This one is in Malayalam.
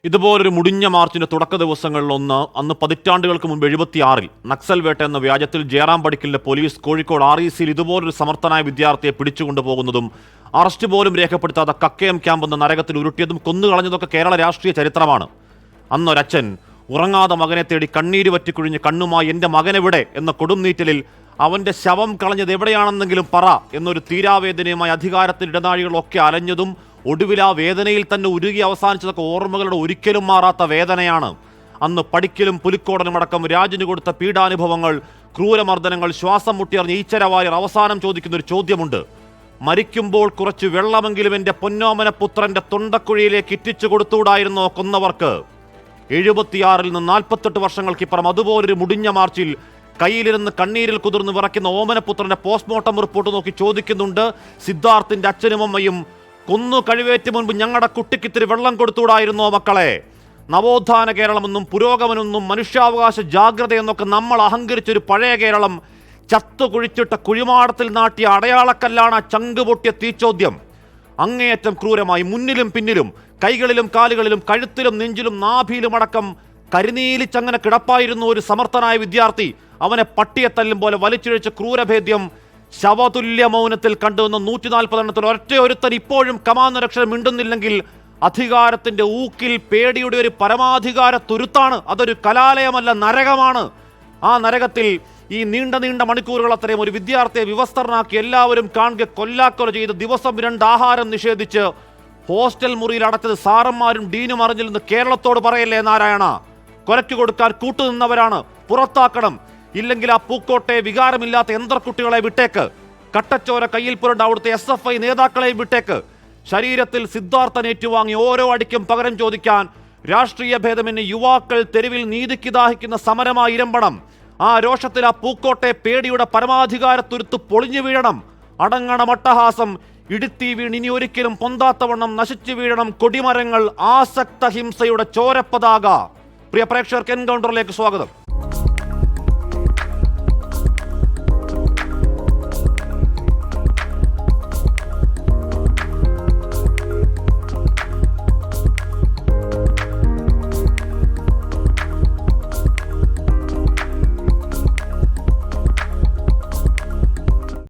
ഇതുപോലൊരു മുടിഞ്ഞ മാർച്ചിന്റെ തുടക്ക ദിവസങ്ങളിലൊന്ന് അന്ന് പതിറ്റാണ്ടുകൾക്ക് മുമ്പ് 76-ൽ നക്സൽ വേട്ട എന്ന വ്യാജത്തിൽ ജയറാം പടിക്കലിന്റെ പോലീസ് കോഴിക്കോട് RECയിൽ ഇതുപോലൊരു സമർത്ഥനായ വിദ്യാർത്ഥിയെ പിടിച്ചുകൊണ്ടുപോകുന്നതും അറസ്റ്റ് പോലും രേഖപ്പെടുത്താതെ കക്കയം ക്യാമ്പ് എന്ന നരകത്തിൽ ഉരുട്ടിയതും കൊന്നുകളഞ്ഞതൊക്കെ കേരള രാഷ്ട്രീയ ചരിത്രമാണ്. അന്നൊരച്ഛൻ ഉറങ്ങാതെ മകനെ തേടി കണ്ണീര് വറ്റിക്കുഴിഞ്ഞ് കണ്ണുമായി എൻ്റെ മകനെവിടെ എന്ന കൊടുംനീറ്റലിൽ അവന്റെ ശവം കളഞ്ഞത് എവിടെയാണെന്നെങ്കിലും പറ എന്നൊരു തീരാവേദനയുമായി അധികാരത്തിന്റെ ഇടനാഴികളൊക്കെ അലഞ്ഞതും ഒടുവിൽ ആ വേദനയിൽ തന്നെ ഉരുകി അവസാനിച്ചതൊക്കെ ഓർമ്മകളുടെ ഒരിക്കലും മാറാത്ത വേദനയാണ്. അന്ന് പടിക്കലും പുലിക്കോടനും അടക്കം രാജിന് കൊടുത്ത പീഡാനുഭവങ്ങൾ, ക്രൂരമർദ്ദനങ്ങൾ, ശ്വാസം മുട്ടിയറിഞ്ഞ് ഈച്ചരവാര്യർ അവസാനം ചോദിക്കുന്ന ഒരു ചോദ്യമുണ്ട്. മരിക്കുമ്പോൾ കുറച്ച് വെള്ളമെങ്കിലും എൻ്റെ പൊന്നോമന പുത്രന്റെ തൊണ്ടക്കുഴിയിലേക്ക് ഇറ്റിച്ചു കൊടുത്തുകൂടായിരുന്നോ കൊന്നവർക്ക്? 76-ൽ നിന്ന് 48 വർഷങ്ങൾക്കിപ്പുറം അതുപോലൊരു മുടിഞ്ഞ മാർച്ചിൽ കയ്യിലിരുന്ന് കണ്ണീരിൽ കുതിർന്ന് വിറയ്ക്കുന്ന ഓമനപുത്രന്റെ പോസ്റ്റ്മോർട്ടം റിപ്പോർട്ട് നോക്കി ചോദിക്കുന്നുണ്ട് സിദ്ധാർത്ഥിന്റെ അച്ഛനും അമ്മയും, കൊന്നു കഴിവേറ്റ് മുൻപ് ഞങ്ങളുടെ കുട്ടിക്കിത്തിരി വെള്ളം കൊടുത്തുകൂടായിരുന്നോ മക്കളെ? നവോത്ഥാന കേരളമെന്നും പുരോഗമനെന്നും മനുഷ്യാവകാശ ജാഗ്രത എന്നൊക്കെ നമ്മൾ അഹങ്കരിച്ചൊരു പഴയ കേരളം ചത്തു കുഴിച്ചിട്ട കുഴിമാടത്തിൽ നാട്ടിയ അടയാളക്കല്ലാണ് ആ ചങ്ക് പൊട്ടിയ തീച്ചോദ്യം. അങ്ങേയറ്റം ക്രൂരമായി മുന്നിലും പിന്നിലും, കൈകളിലും കാലുകളിലും, കഴുത്തിലും നെഞ്ചിലും നാഭിയിലും അടക്കം കരിനീലിച്ചങ്ങനെ കിടപ്പായിരുന്നു ഒരു സമർത്ഥനായ വിദ്യാർത്ഥി. അവനെ പട്ടിയെ തല്ലും പോലെ വലിച്ചിഴച്ച ക്രൂരഭേദ്യം ശവതുല്യ മൗനത്തിൽ കണ്ടുവന്ന 140 എണ്ണത്തിൽ ഒരൊറ്റയൊരുത്തൻ ഇപ്പോഴും കമാന്നൊരക്ഷരം മിണ്ടുന്നില്ലെങ്കിൽ അധികാരത്തിന്റെ ഊക്കിൽ പേടിയുടെ ഒരു പരമാധികാര തുരുത്താണ്. അതൊരു കലാലയമല്ല, നരകമാണ്. ആ നരകത്തിൽ ഈ നീണ്ട മണിക്കൂറുകൾ അത്രയും ഒരു വിദ്യാർത്ഥിയെ വിവസ്ത്രനാക്കി എല്ലാവരും കാണുക കൊല്ലാക്കൊല ചെയ്ത് ദിവസം 2 ആഹാരം നിഷേധിച്ച് ഹോസ്റ്റൽ മുറിയിൽ അടച്ചത് സാറന്മാരും ഡീനും അറിഞ്ഞില്ലെന്ന് കേരളത്തോട് പറയല്ലേ നാരായണ? കൊലയ്ക്ക് കൊടുക്കാൻ കൂട്ടുനിന്നവരാണ്, പുറത്താക്കണം. ഇല്ലെങ്കിൽ ആ പൂക്കോട്ടെ വികാരമില്ലാത്ത യന്ത്രക്കുട്ടികളെ വിട്ടേക്ക്. കട്ടച്ചോര കയ്യിൽ പുരണ്ട അവിടുത്തെ SFI നേതാക്കളെയും വിട്ടേക്ക്. ശരീരത്തിൽ സിദ്ധാർത്ഥൻ ഏറ്റുവാങ്ങി ഓരോ അടിക്കും പകരം ചോദിക്കാൻ രാഷ്ട്രീയ ഭേദമെന്ന് യുവാക്കൾ തെരുവിൽ നീതിക്ക് ദാഹിക്കുന്ന സമരമായി ഇരമ്പണം. ആ രോഷത്തിൽ ആ പൂക്കോട്ടെ പേടിയുടെ പരമാധികാര തുരുത്ത് പൊളിഞ്ഞു വീഴണം. അടങ്ങണം അട്ടഹാസം, ഇടുത്തി വീണ് ഇനി ഒരിക്കലും പൊന്താത്തവണ്ണം നശിച്ചു വീഴണം കൊടിമരങ്ങൾ, ആസക്ത ഹിംസയുടെ ചോരപ്പതാക. പ്രിയ പ്രേക്ഷകർക്ക് എൻകൗണ്ടറിലേക്ക് സ്വാഗതം.